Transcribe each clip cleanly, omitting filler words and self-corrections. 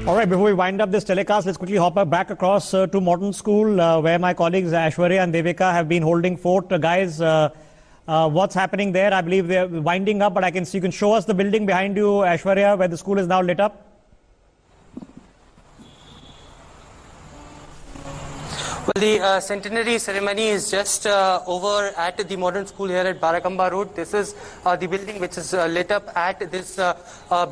All right, before we wind up this telecast, let's quickly hop back across to Modern School, where my colleagues Aishwarya and Devika have been holding fort. Guys, what's happening there? I believe they're winding up, but I can see you can show us the building behind you, Aishwarya, where the school is now lit up. Well, the centenary ceremony is just over at the Modern School here at Barakamba Road. This is the building which is lit up at this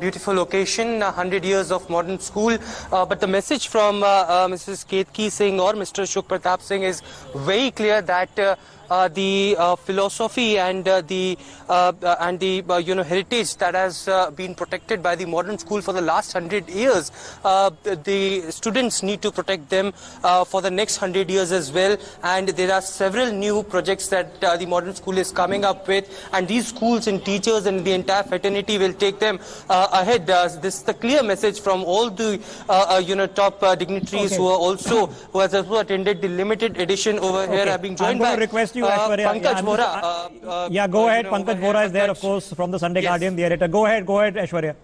beautiful location, 100 years of Modern School. But the message from Mrs. Ketki Singh or Mr. Ashok Pratap Singh is very clear that the philosophy and the heritage that has been protected by the Modern School for the last 100 years, the students need to protect them for the next 100 years as well. And there are several new projects that the Modern School is coming up with, and these schools and teachers and the entire fraternity will take them ahead. This is the clear message from all the top dignitaries who have attended the limited edition over here. Have been joined by Pankaj Vora. Go ahead. Pankaj Vora is there, of course, from the Sunday Guardian, the editor. Go ahead, Aishwarya.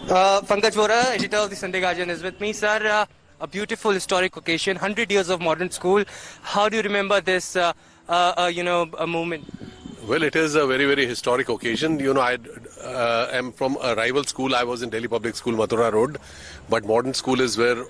Pankaj Vora, editor of the Sunday Guardian, is with me. Sir, a beautiful historic occasion, 100 years of Modern School. How do you remember this, movement? Well, it is a very, very historic occasion. I am from a rival school. I was in Delhi Public School, Mathura Road. But Modern School is where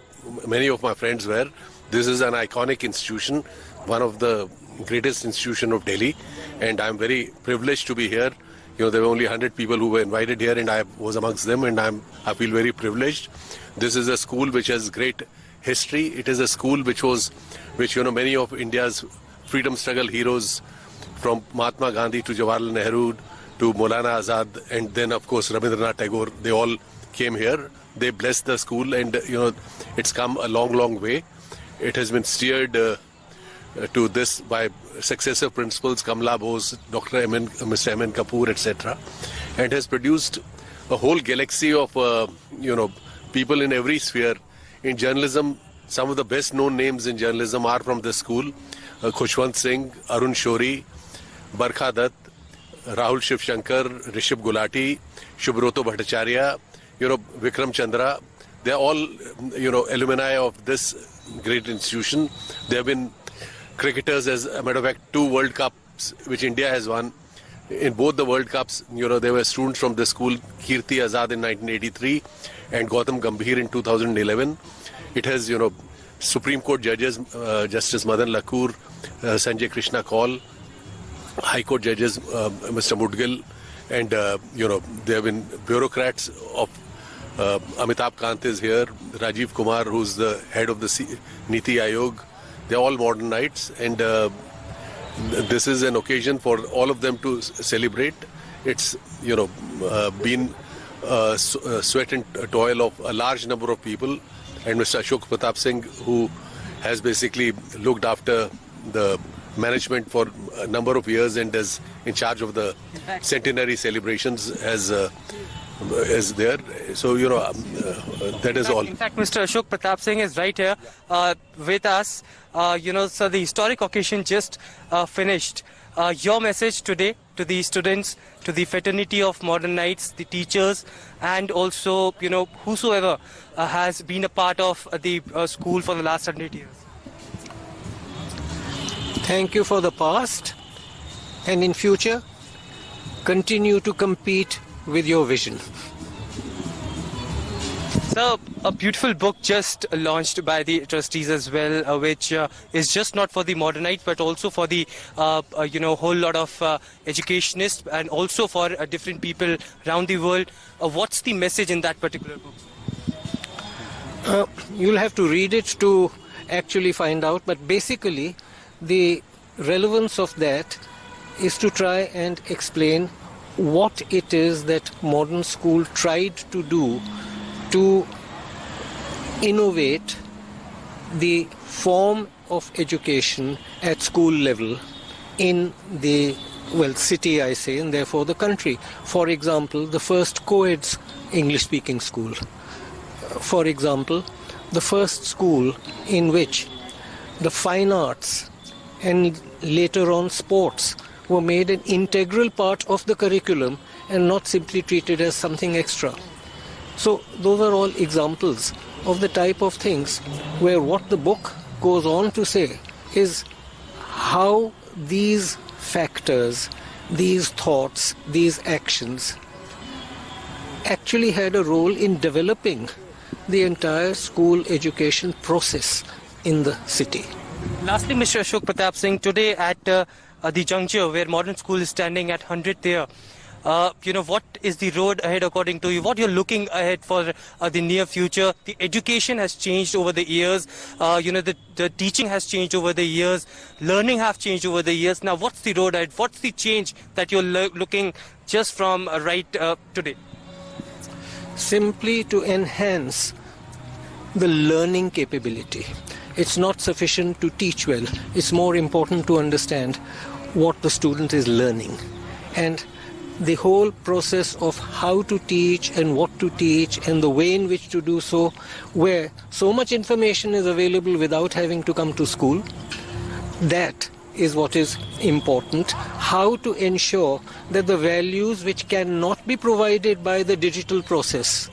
many of my friends were. This is an iconic institution, one of the greatest institutions of Delhi. And I'm very privileged to be here. There were only 100 people who were invited here, and I was amongst them, and I feel very privileged. This is a school which has great history. It is a school which many of India's freedom struggle heroes, from Mahatma Gandhi to Jawaharlal Nehru to Maulana Azad, and then of course Rabindranath Tagore, they all came here. They blessed the school, and it's come a long, long way. It has been steered to this by successive principals, Kamala Bose, Mr. M.N. Kapoor, etc., and has produced a whole galaxy of people in every sphere. In journalism, some of the best known names in journalism are from this school: Khushwant Singh, Arun Shori, Barkha Dutt, Rahul Shiv Shankar, Rishabh Gulati, Shubhroto Bhattacharya, Vikram Chandra. They are all, alumni of this great institution. They have been cricketers, as a matter of fact, 2 World Cups which India has won. In both the World Cups, there were students from the school, Kirti Azad in 1983 and Gautam Gambhir in 2011. It has, Supreme Court judges, Justice Madan Lakur, Sanjay Krishna Kaul, High Court judges, Mr. Mudgil, and, there have been bureaucrats of Amitabh Kant is here, Rajiv Kumar, who's the head of the Niti Ayog. They're all modernites, and this is an occasion for all of them to celebrate. It's, been sweat and toil of a large number of people, and Mr. Ashok Pratap Singh, who has basically looked after the management for a number of years and is in charge of the centenary celebrations is there. So, that is all. In fact, Mr. Ashok Pratap Singh is right here with us. So the historic occasion just finished. Your message today to the students, to the fraternity of Modern Knights, the teachers, and also, whosoever has been a part of the school for the last 100 years. Thank you for the past, and in future, continue to compete with your vision. So, a beautiful book just launched by the trustees as well, which is just not for the modernites, but also for the, whole lot of educationists, and also for different people around the world. What's the message in that particular book? You'll have to read it to actually find out, but basically, the relevance of that is to try and explain what it is that Modern School tried to do to innovate the form of education at school level in the, city, I say, and therefore the country. For example, the first co-ed English-speaking school. For example, the first school in which the fine arts and later on sports were made an integral part of the curriculum and not simply treated as something extra. So those are all examples of the type of things where what the book goes on to say is how these factors, these thoughts, these actions actually had a role in developing the entire school education process in the city. Lastly, Mr. Ashok Pratap Singh, today at the juncture where modern school is standing at 100th year, what is the road ahead according to you? What you're looking ahead for the near future? The education has changed over the years. The teaching has changed over the years. Learning have changed over the years. Now, what's the road ahead? What's the change that you're looking just from right today? Simply to enhance the learning capability. It's not sufficient to teach well. It's more important to understand what the student is learning. And the whole process of how to teach and what to teach and the way in which to do so, where so much information is available without having to come to school, that is what is important. How to ensure that the values which cannot be provided by the digital process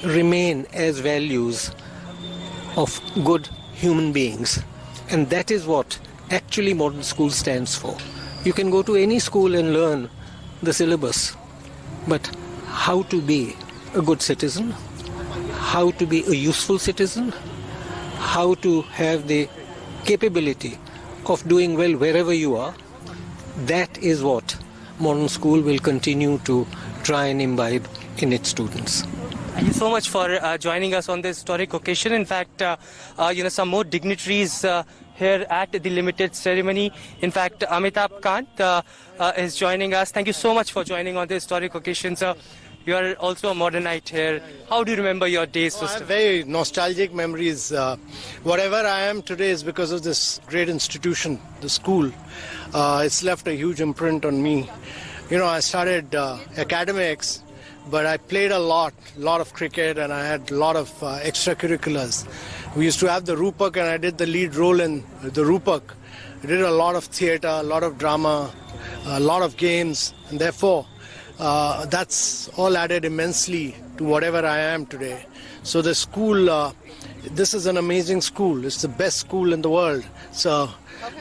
remain as values of good human beings. And that is what actually modern school stands for. You can go to any school and learn the syllabus, but how to be a good citizen, how to be a useful citizen, how to have the capability of doing well wherever you are, that is what modern school will continue to try and imbibe in its students. Thank you so much for joining us on this historic occasion. In fact, some more dignitaries here at the limited ceremony. In fact, Amitabh Kant is joining us. Thank you so much for joining on this historic occasion, sir. You are also a modernite here. How do you remember your days? I have very nostalgic memories. Whatever I am today is because of this great institution, the school. It's left a huge imprint on me. I started academics, but I played a lot of cricket, and I had a lot of extracurriculars. We used to have the Rupak, and I did the lead role in the Rupak. I did a lot of theatre, a lot of drama, a lot of games, and therefore that's all added immensely to whatever I am today. So the school, this is an amazing school. It's the best school in the world. So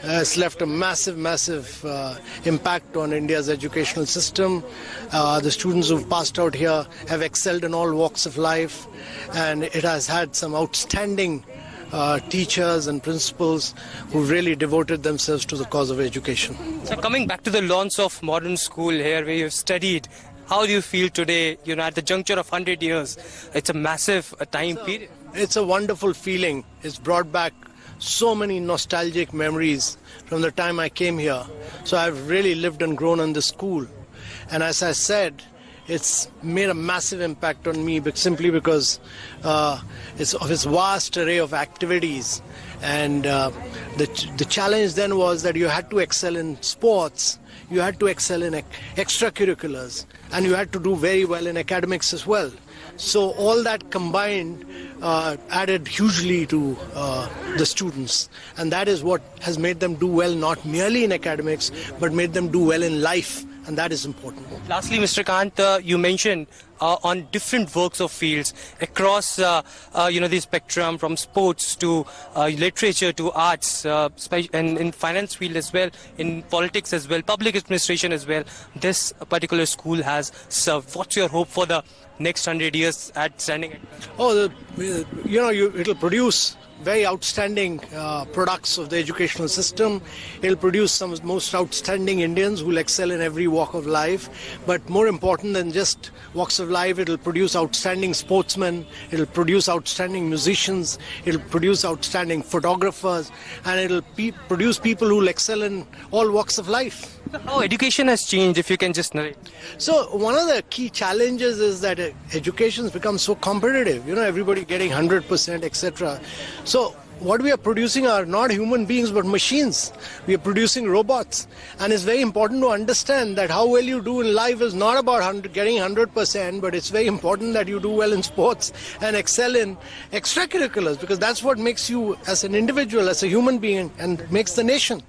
it's left a massive impact on India's educational system. The students who've passed out here have excelled in all walks of life, and it has had some outstanding teachers and principals who really devoted themselves to the cause of education. So coming back to the launch of modern school here where you've studied, how do you feel today, at the juncture of 100 years? It's a massive time period. It's a wonderful feeling. It's brought back so many nostalgic memories from the time I came here. So I've really lived and grown in this school. And as I said, it's made a massive impact on me, but simply because it's of its vast array of activities. And the challenge then was that you had to excel in sports, you had to excel in extracurriculars, and you had to do very well in academics as well. So all that combined added hugely to the students, and that is what has made them do well not merely in academics but made them do well in life, and that is important. Lastly, Mr. Kant, you mentioned on different works of fields across the spectrum, from sports to literature to arts, and in finance field as well, in politics as well, public administration as well. This particular school has served. What's your hope for the next 100 years at standing? It'll produce very outstanding products of the educational system. It'll produce some of the most outstanding Indians who will excel in every walk of life. But more important than just walks of life, it'll produce outstanding sportsmen, it'll produce outstanding musicians, it'll produce outstanding photographers, and it'll produce people who will excel in all walks of life. How education has changed, if you can just narrate? So one of the key challenges is that education has become so competitive, everybody getting 100%, etc. So what we are producing are not human beings but machines. We are producing robots. And it's very important to understand that how well you do in life is not about getting 100%, but it's very important that you do well in sports and excel in extracurriculars, because that's what makes you as an individual, as a human being, and makes the nation.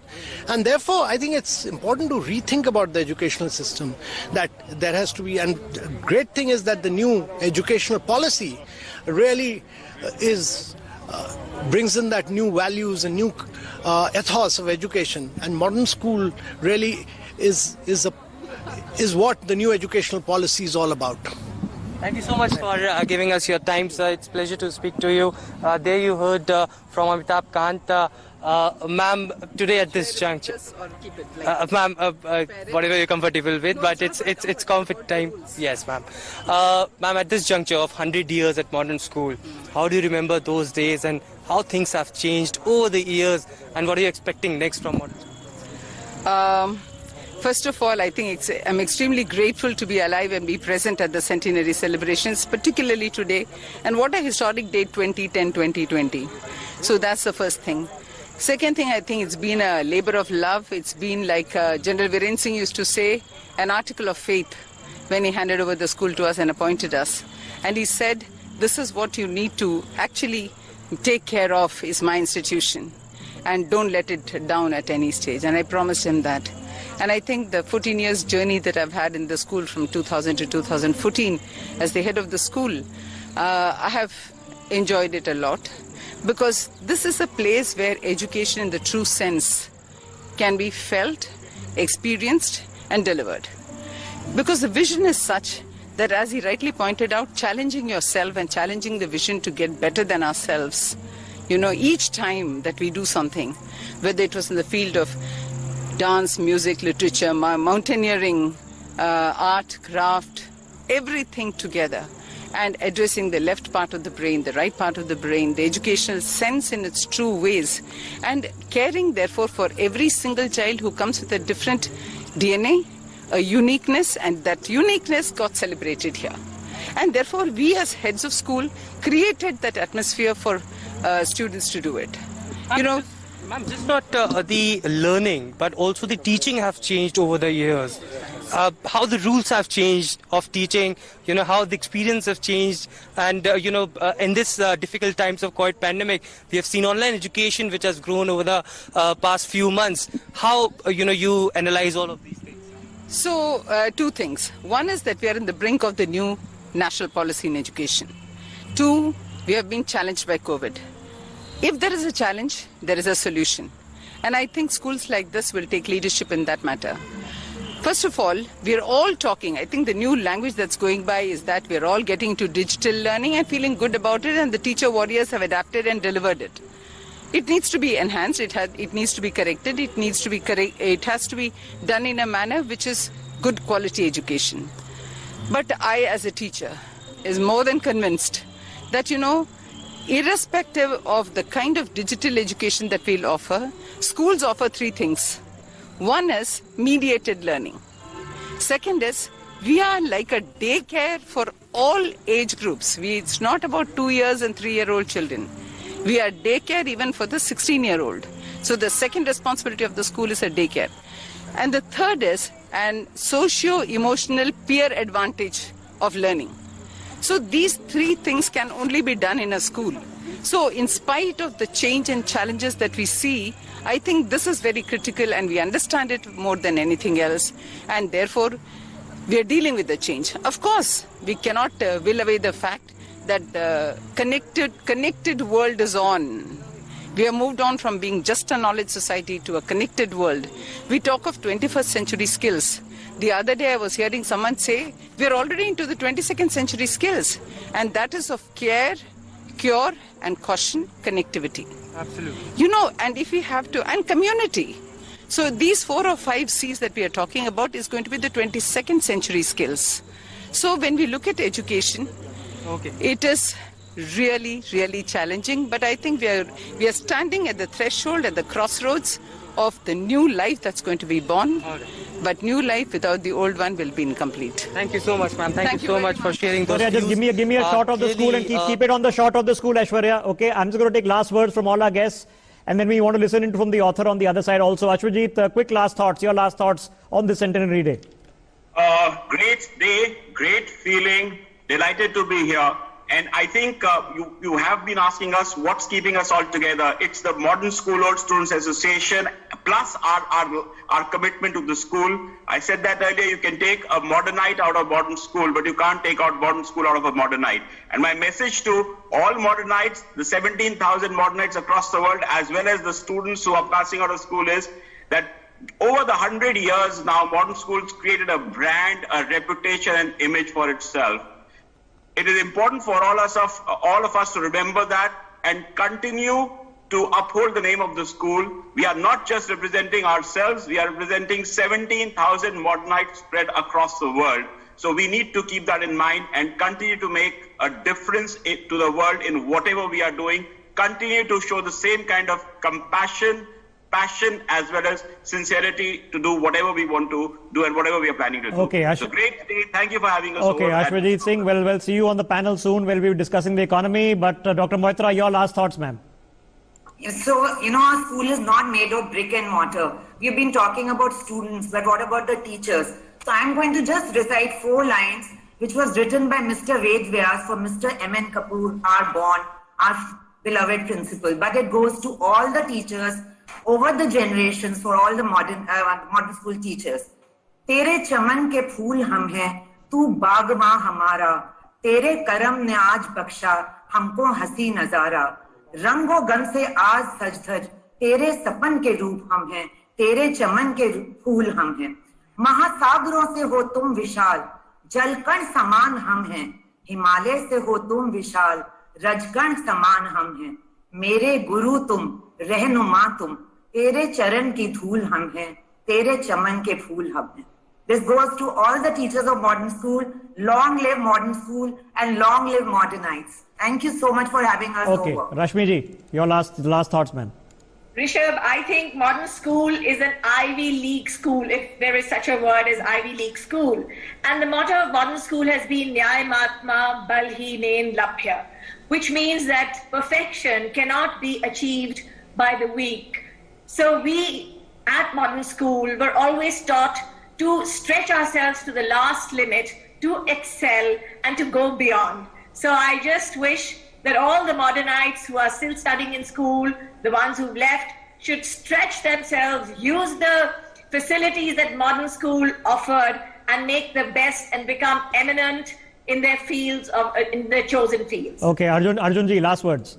And therefore, I think it's important to rethink about the educational system, that there has to be, and the great thing is that the new educational policy really brings in that new values and new ethos of education, and modern school really is what the new educational policy is all about. Thank you so much for giving us your time, sir. It's a pleasure to speak to you. There you heard from Amitabh Kant. Ma'am, today at this juncture, ma'am, whatever you're comfortable with, but it's comfort time. Yes, ma'am. Ma'am, at this juncture of 100 years at modern school, how do you remember those days and how things have changed over the years, and what are you expecting next from modern school? First of all, I think I'm extremely grateful to be alive and be present at the centenary celebrations, particularly today. And what a historic date, 2010-2020. So that's the first thing. Second thing, I think it's been a labor of love. It's been, like General Viren Singh used to say, an article of faith when he handed over the school to us and appointed us. And he said, this is what you need to actually take care of, is my institution. And don't let it down at any stage. And I promised him that. And I think the 14 years journey that I've had in the school from 2000 to 2014 as the head of the school, I have enjoyed it a lot. Because this is a place where education in the true sense can be felt, experienced and delivered. Because the vision is such that, as he rightly pointed out, challenging yourself and challenging the vision to get better than ourselves. You know, each time that we do something, whether it was in the field of dance, music, literature, mountaineering, art, craft, everything together, and addressing the left part of the brain, the right part of the brain, the educational sense in its true ways, and caring, therefore, for every single child who comes with a different DNA, a uniqueness, and that uniqueness got celebrated here. And therefore, we as heads of school created that atmosphere for students to do it. You know, Ma'am, just not the learning, but also the teaching have changed over the years. How the rules have changed of teaching, you know, how the experience have changed. And, you know, in this difficult times of COVID pandemic, we have seen online education, which has grown over the past few months. How, you know, you analyze all of these things? So, two things. One is that we are in the brink of the new national policy in education. Two, we have been challenged by COVID. If there is a challenge, there is a solution. And I think schools like this will take leadership in that matter. First of all, we are all talking. I think the new language that's going by is that we are all getting into digital learning and feeling good about it, and the teacher warriors have adapted and delivered it. It needs to be enhanced, it needs to be corrected, it has to be done in a manner which is good quality education. But I, as a teacher, is more than convinced that, you know, irrespective of the kind of digital education that we'll offer, schools offer three things. One is mediated learning. Second is, we are like a daycare for all age groups. It's not about 2 years and 3-year-old children. We are daycare even for the 16-year-old. So the second responsibility of the school is a daycare. And the third is an socio-emotional peer advantage of learning. So these three things can only be done in a school. So in spite of the change and challenges that we see, I think this is very critical and we understand it more than anything else. And therefore, we are dealing with the change. Of course, we cannot will away the fact that the connected world is on. We have moved on from being just a knowledge society to a connected world. We talk of 21st century skills. The other day I was hearing someone say, we are already into the 22nd century skills. And that is of care, cure and caution, connectivity. Absolutely. You know, and if we have to, and community. So these 4 or 5 C's that we are talking about is going to be the 22nd century skills. So when we look at education, it is really, really challenging. But I think we are standing at the threshold, at the crossroads of the new life that's going to be born. But new life without the old one will be incomplete. Thank you so much, ma'am. Thank you so much for sharing those Aishwarya, just views. give me a shot of the school and keep it on the shot of the school, Aishwarya. Okay, I'm just going to take last words from all our guests, and then we want to listen from the author on the other side also. Ashwajit, quick last thoughts, your last thoughts on this centenary day. Great day, great feeling, delighted to be here. And I think you have been asking us what's keeping us all together. It's the Modern School Old Students Association plus our commitment to the school. I said that earlier, you can take a modernite out of modern school, but you can't take out modern school out of a modernite. And my message to all modernites, the 17,000 modernites across the world, as well as the students who are passing out of school, is that over the 100 years now, modern schools created a brand, a reputation, and image for itself. It is important for all of us to remember that and continue to uphold the name of the school. We are not just representing ourselves, we are representing 17,000 modernites spread across the world. So we need to keep that in mind and continue to make a difference to the world in whatever we are doing. Continue to show the same kind of compassion, passion, as well as sincerity to do whatever we want to do and whatever we are planning to do. Okay, So great day. Thank you for having us Okay, over. Ashwajit Singh, we'll see you on the panel soon. We'll be discussing the economy. But Dr. Moitra, your last thoughts, ma'am. So, our school is not made of brick and mortar. We've been talking about students, but what about the teachers? So I'm going to just recite 4 lines, which was written by Mr. Ved Vyas for Mr. M.N. Kapoor, our beloved principal. But it goes to all the teachers over the generations, for all the modern school teachers. तेरे चमन के फूल हम हैं, तू बागबां हमारा, तेरे करम ने आज बख्शा हमको हंसी नजारा, रंगो गन से आज सज धज, तेरे सपन के रूप हम हैं, तेरे चमन के फूल हम हैं, महासागरों से हो तुम विशाल, जलकण समान हम हैं, हिमालय से हो तुम विशाल, रजकण समान हम हैं, मेरे गुरु तुम, रहनुमा तुम, तेरे चरण की धूल हम हैं, तेरे चमन के फूल हम हैं. This goes to all the teachers of modern school. Long live modern school and long live modernites. Thank you so much for having us Okay, over. Rashmi ji, your last thoughts, ma'am. Rishabh, I think modern school is an Ivy League school, if there is such a word as Ivy League school. And the motto of modern school has been Nyay Matma Balhi Nen Labhya, which means that perfection cannot be achieved by the weak. So we at modern school were always taught to stretch ourselves to the last limit, to excel and to go beyond. So I just wish that all the modernites who are still studying in school, the ones who've left, should stretch themselves, use the facilities that modern school offered, and make the best and become eminent in their fields, in their chosen fields. Okay, Arjun ji, last words.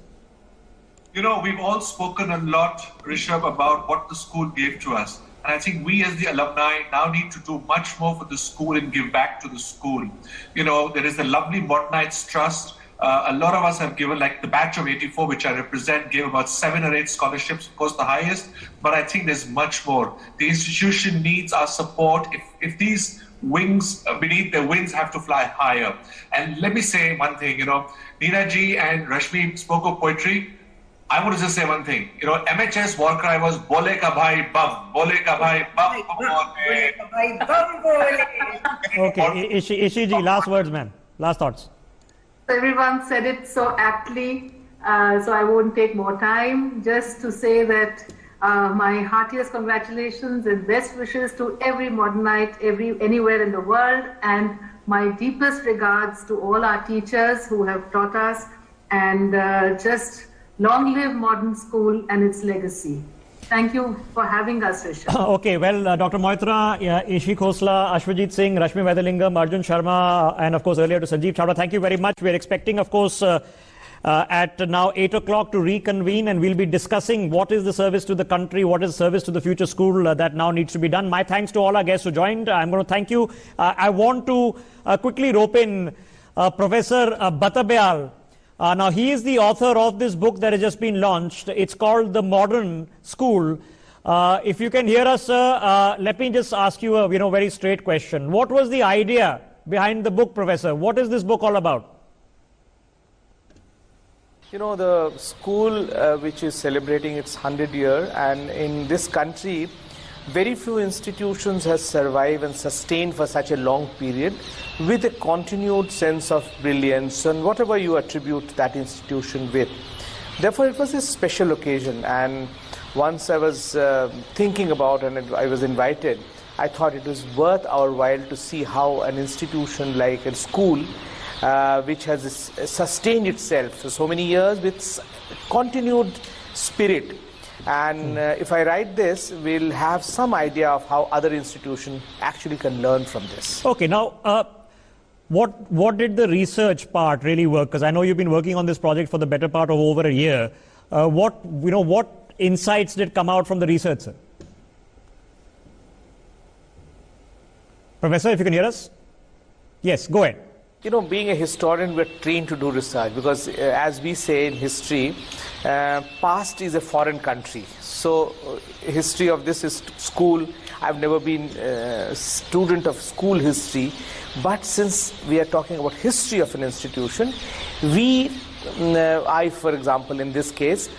We've all spoken a lot, Rishabh, about what the school gave to us. And I think we as the alumni now need to do much more for the school and give back to the school. There is the lovely Modernites Trust. A lot of us have given, like the batch of 84, which I represent, gave about 7 or 8 scholarships, of course the highest. But I think there's much more. The institution needs our support. If these wings beneath their wings have to fly higher. And let me say one thing, Neena ji and Rashmi spoke of poetry. I want to just say one thing. MHS war cry was Bole ka bhai bum, bole ka bhai bum. Okay, Ishi ji, last words, ma'am. Last thoughts. Everyone said it so aptly, so I won't take more time. Just to say that my heartiest congratulations and best wishes to every modernite, anywhere in the world, and my deepest regards to all our teachers who have taught us, and just long live modern school and its legacy. Thank you for having us, Rishabh. Okay, well, Dr. Moitra, Ishi Khosla, Ashwajit Singh, Rashmi Vaidalingam, Arjun Sharma, and of course earlier to Sanjeev Chhabra, thank you very much. We're expecting, of course, at now 8 o'clock to reconvene, and we'll be discussing what is the service to the country, what is the service to the future school that now needs to be done. My thanks to all our guests who joined. I'm going to thank you. I want to quickly rope in Professor Batabyal. Now, he is the author of this book that has just been launched. It's called The Modern School. If you can hear us, sir, let me just ask you a very straight question. What was the idea behind the book, Professor? What is this book all about? The school which is celebrating its 100th year, and in this country, very few institutions have survived and sustained for such a long period with a continued sense of brilliance and whatever you attribute that institution with. Therefore, it was a special occasion, and once I was thinking about and I was invited, I thought it was worth our while to see how an institution like a school, which has sustained itself for so many years with continued spirit. And if I write this, we'll have some idea of how other institutions actually can learn from this. Okay, now, what did the research part really work? Because I know you've been working on this project for the better part of over a year. What insights did come out from the research, sir? Professor, if you can hear us? Yes, go ahead. You know, being a historian, we're trained to do research because, as we say in history, past is a foreign country. So, history of this is school. I've never been a student of school history, but since we are talking about history of an institution, I, for example, in this case,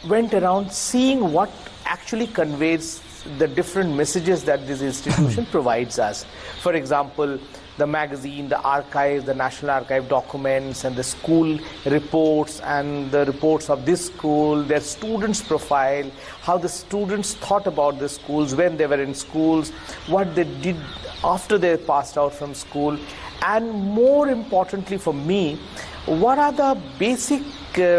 went around seeing what actually conveys the different messages that this institution provides us. For example, the magazine, the archives, the National Archive documents, and the school reports, and the reports of this school, their students' profile, how the students thought about the schools when they were in schools, what they did after they passed out from school, and more importantly for me, what are the basic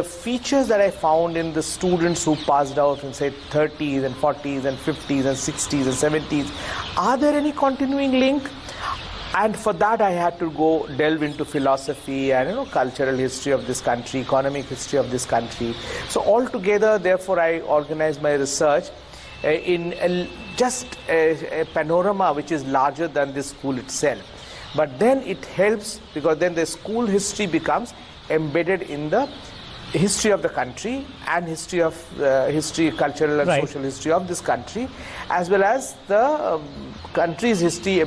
features that I found in the students who passed out in, say, 30s and 40s and 50s and 60s and 70s. Are there any continuing link? And for that, I had to go delve into philosophy and cultural history of this country, economic history of this country. So altogether, therefore, I organized my research in just a panorama which is larger than this school itself. But then it helps because then the school history becomes embedded in the history of the country and history of cultural and social history of this country, as well as the country's history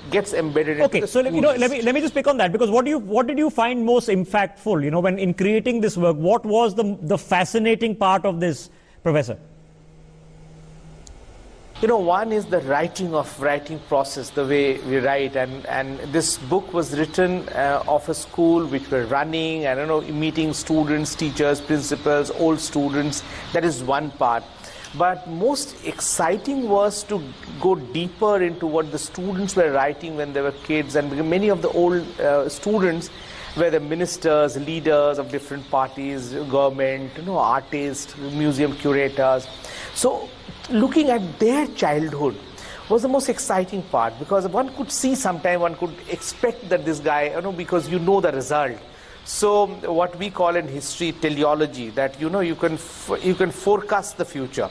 gets embedded into the so let me just pick on that, because what did you find most impactful, when in creating this work? What was the fascinating part of this, Professor? One is the writing process, the way we write, and this book was written of a school which were running, meeting students, teachers, principals, old students. That is one part. But most exciting was to go deeper into what the students were writing when they were kids, and many of the old students were the ministers, leaders of different parties, government, artists, museum curators. So looking at their childhood was the most exciting part, because one could see sometime, one could expect that this guy, because the result. So what we call in history teleology, that you can forecast the future,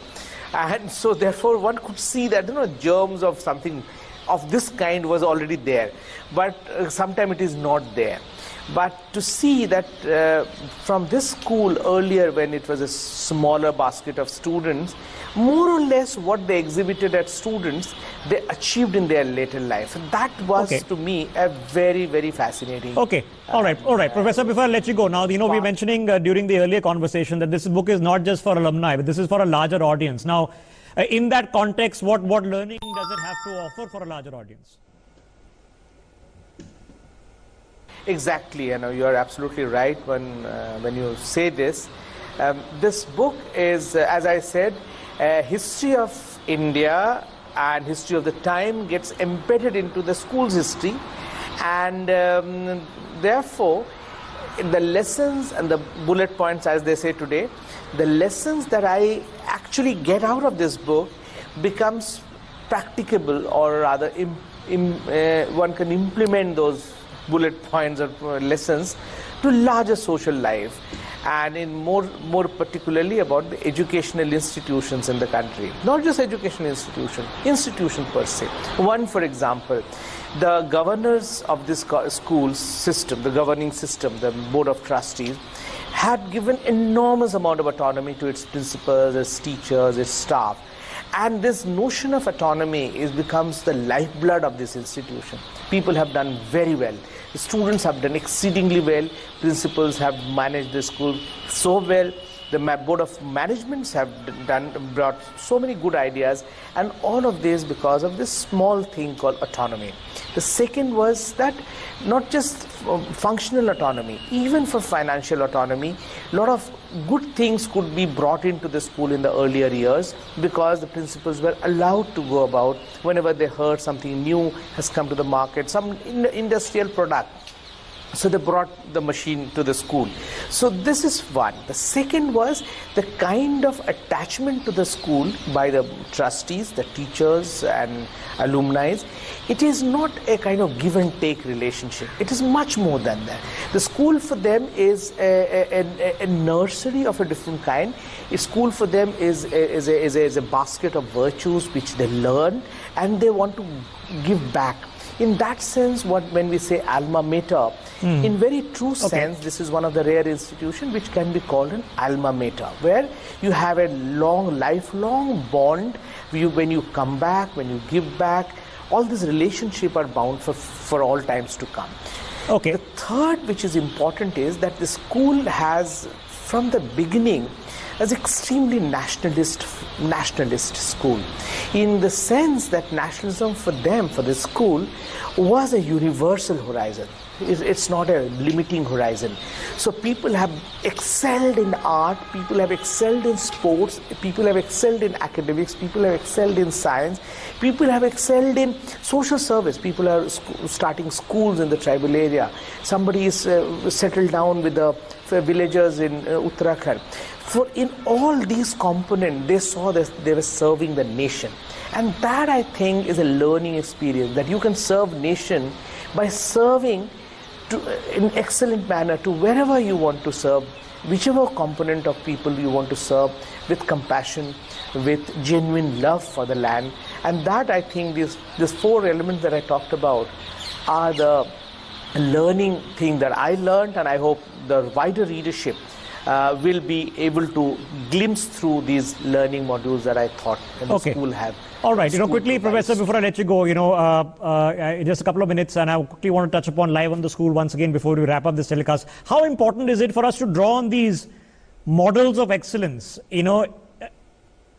and so therefore one could see that germs of something of this kind was already there, but sometimes it is not there. But to see that from this school earlier, when it was a smaller basket of students, more or less what they exhibited as students, they achieved in their later life. And that was, to me, a very, very fascinating. Okay, all right, Professor, before I let you go, now, we were mentioning during the earlier conversation that this book is not just for alumni, but this is for a larger audience. Now, in that context, what learning does it have to offer for a larger audience? Exactly, you are absolutely right when you say this. This book is, as I said, history of India and history of the time gets embedded into the school's history, and therefore the lessons and the bullet points, as they say today, the lessons that I actually get out of this book becomes practicable, or rather one can implement those bullet points or lessons to larger social life, and in more particularly about the educational institutions in the country. Not just educational institution per se. One, for example, the governors of this school system, the governing system, the board of trustees, had given enormous amount of autonomy to its principals, its teachers, its staff. And this notion of autonomy becomes the lifeblood of this institution. People have done very well. The students have done exceedingly well. Principals have managed the school so well The Board of Managements have brought so many good ideas, and all of this because of this small thing called autonomy. The second was that not just functional autonomy, even for financial autonomy, a lot of good things could be brought into the school in the earlier years because the principals were allowed to go about whenever they heard something new has come to the market, some industrial product. So they brought the machine to the school. So this is one. The second was the kind of attachment to the school by the trustees, the teachers and alumni. It is not a kind of give and take relationship. It is much more than that. The school for them is a nursery of a different kind. A school for them is a basket of virtues which they learn and they want to give back. In that sense, when we say alma mater, in very true sense, this is one of the rare institutions which can be called an alma mater, where you have a lifelong bond. When you come back, when you give back, all these relationships are bound for all times to come. Okay. The third, which is important, is that the school has, from the beginning, as extremely nationalist school, in the sense that nationalism for them, for the school, was a universal horizon. It's not a limiting horizon. So people have excelled in art, people have excelled in sports, people have excelled in academics, people have excelled in science, people have excelled in social service. People are starting schools in the tribal area. Somebody is settled down with the villagers in Uttarakhand. For in all these components, they saw that they were serving the nation. And that, I think, is a learning experience, that you can serve nation by serving in excellent manner to wherever you want to serve, whichever component of people you want to serve, with compassion, with genuine love for the land. And that, I think, these four elements that I talked about are the learning thing that I learned, and I hope the wider readership will be able to glimpse through these learning modules that I thought the school have. All right, quickly, Professor, before I let you go, just a couple of minutes, and I quickly want to touch upon Live on the School once again before we wrap up this telecast. How important is it for us to draw on these models of excellence,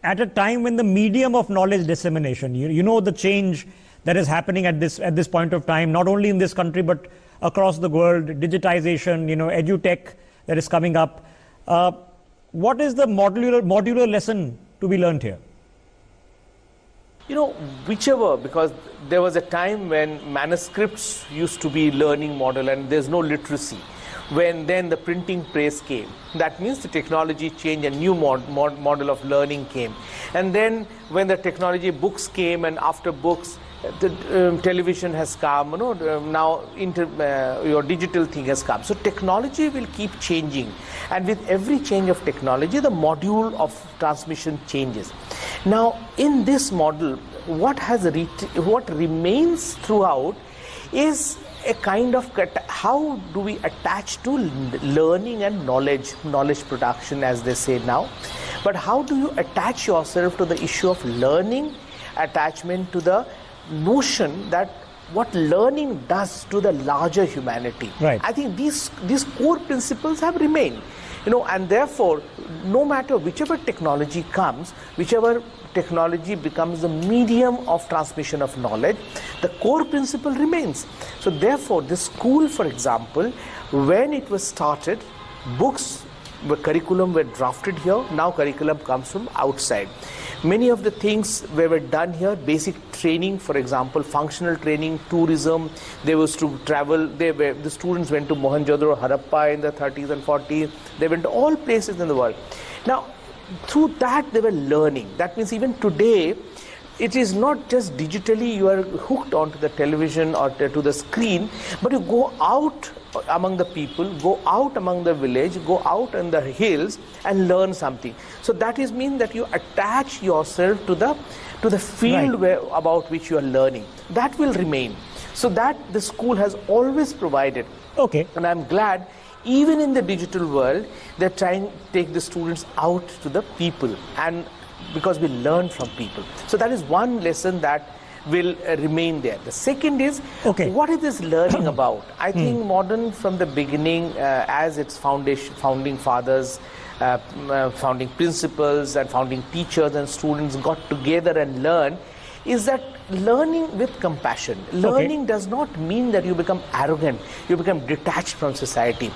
at a time when the medium of knowledge dissemination, the change that is happening at this point of time, not only in this country, but across the world, digitization, edutech that is coming up. What is the modular lesson to be learned here? Whichever, because there was a time when manuscripts used to be learning model and there's no literacy. When then the printing press came, that means the technology changed, a new model of learning came. And then when the technology books came, and after books, the television has come, now your digital thing has come. So technology will keep changing, and with every change of technology, the module of transmission changes. Now, in this model, what remains throughout is a kind of how do we attach to learning and knowledge production, as they say now. But how do you attach yourself to the issue of learning, attachment to the notion that what learning does to the larger humanity. Right. I think these core principles have remained, and therefore, no matter whichever technology comes, whichever technology becomes the medium of transmission of knowledge, the core principle remains. So therefore, the school, for example, when it was started, books, curriculum were drafted here. Now curriculum comes from outside. Many of the things were done here, basic training, for example, functional training, tourism. They was to travel. The students went to Mohenjo-daro, Harappa in the 30s and 40s. They went to all places in the world. Now, through that they were learning. That means even today, it is not just digitally you are hooked onto the television or to the screen, but you go out among the people, go out among the village, go out in the hills and learn something. So that is mean that you attach yourself to the field about which you are learning. That will remain. So that the school has always provided. Okay. And I'm glad even in the digital world, they're trying to take the students out to the people, and because we learn from people. So that is one lesson that will remain there. The second is, what is this learning about? I think modern from the beginning, as its founding fathers, founding principals and founding teachers and students got together and learned, is that learning with compassion. Learning does not mean that you become arrogant, you become detached from society.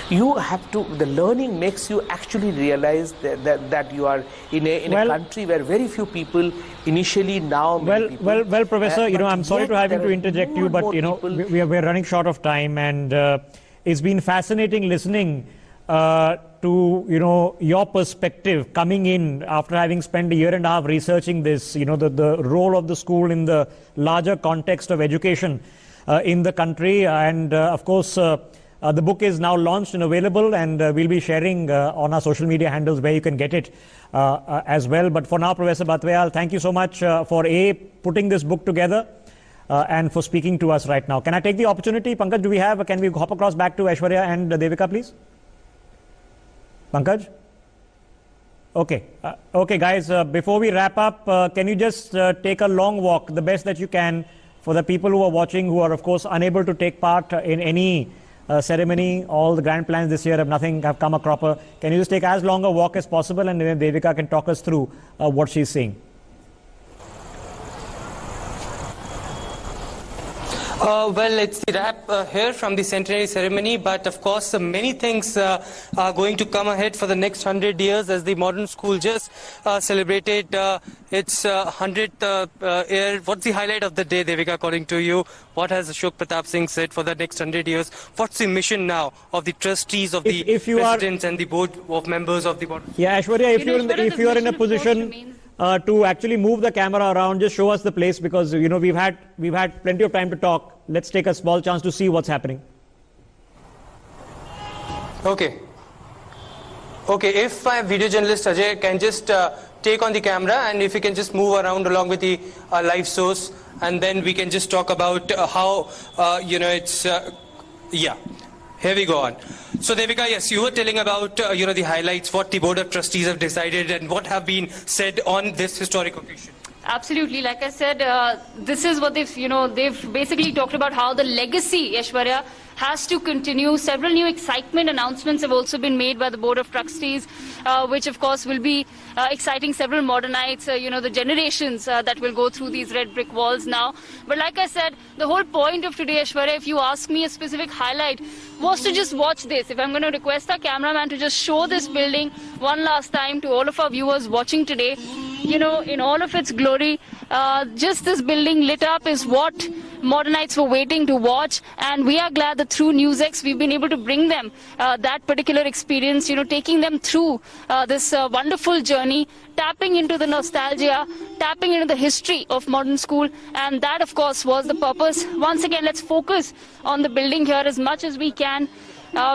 You have to, the learning makes you actually realize that you are in a country where very few people initially, now Well, Professor, I'm sorry to having to interject you, but we're running short of time, and it's been fascinating listening to your perspective coming in after having spent a year and a half researching this, the role of the school in the larger context of education in the country. And of course, the book is now launched and available, and we'll be sharing on our social media handles where you can get it as well. But for now, Professor Batwayal, thank you so much for putting this book together and for speaking to us right now. Can I take the opportunity, Pankaj, can we hop across back to Aishwarya and Devika, please? Pankaj? Okay. Okay, guys, before we wrap up, can you just take a long walk, the best that you can, for the people who are watching, who are, of course, unable to take part in any ceremony. All the grand plans this year have come a cropper. Can you just take as long a walk as possible, and then Devika can talk us through what she's seeing? Well, it's the wrap here from the centenary ceremony, but of course many things are going to come ahead for the next 100 years, as the modern school just celebrated its 100th year. What's the highlight of the day, Devika, according to you? What has Ashok Pratap Singh said for the next 100 years? What's the mission now of the trustees, of the presidents and the board of members of the board? Yeah, Aishwarya, if you are in a position to actually move the camera around, just show us the place, because we've had plenty of time to talk. Let's take a small chance to see what's happening. Okay, if my video journalist Ajay can just take on the camera, and if you can just move around along with the live source, and then we can just talk about how it's yeah. Here we go on. So Devika, yes, you were telling about the highlights, what the Board of Trustees have decided, and what have been said on this historic occasion. Absolutely. Like I said, this is what they've basically talked about, how the legacy, Aishwarya, has to continue. Several new excitement announcements have also been made by the Board of Trustees, which of course will be exciting several modernites, the generations that will go through these red brick walls now. But like I said, the whole point of today, Aishwarya, if you ask me a specific highlight, was to just watch this. If I'm going to request our cameraman to just show this building one last time to all of our viewers watching today, in all of its glory, just this building lit up is what modernites were waiting to watch, and we are glad that through NewsX we've been able to bring them that particular experience, taking them through this wonderful journey, tapping into the nostalgia, tapping into the history of modern school, and that of course was the purpose. Once again, let's focus on the building here as much as we can,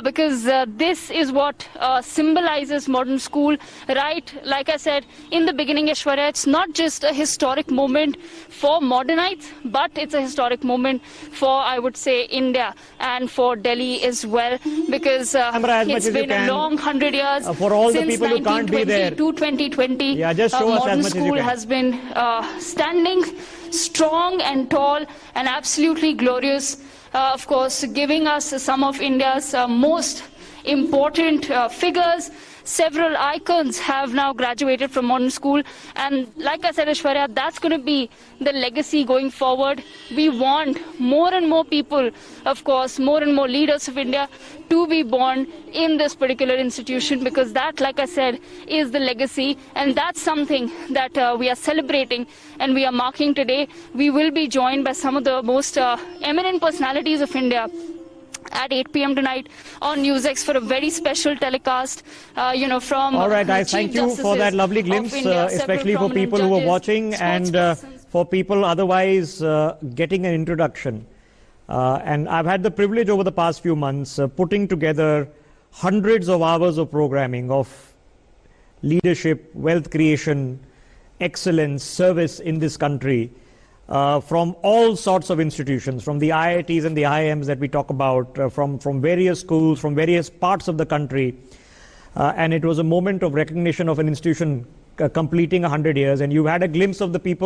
because this is what symbolizes modern school, right? Like I said in the beginning, Aishwarya, it's not just a historic moment for modernites, but it's a historic moment for, I would say, India and for Delhi as well, because it's been a long 100 years for all the since people who can't be there. To 2020. Yeah, just show us modern as much school as you can. has been standing strong and tall and absolutely glorious. Of course, giving us some of India's most important figures. Several icons have now graduated from modern school, and like I said, Aishwarya, that's going to be the legacy going forward. We want more and more people, of course, more and more leaders of India to be born in this particular institution, because that, like I said, is the legacy, and that's something that we are celebrating and we are marking today. We will be joined by some of the most eminent personalities of India at 8 p.m. tonight on NewsX for a very special telecast, from all right, guys, thank you for that lovely glimpse, especially for people who are watching and for people otherwise getting an introduction. And I've had the privilege over the past few months putting together hundreds of hours of programming of leadership, wealth creation, excellence, service in this country, from all sorts of institutions, from the IITs and the IIMs that we talk about, from various schools, from various parts of the country. And it was a moment of recognition of an institution completing 100 years. And you had a glimpse of the people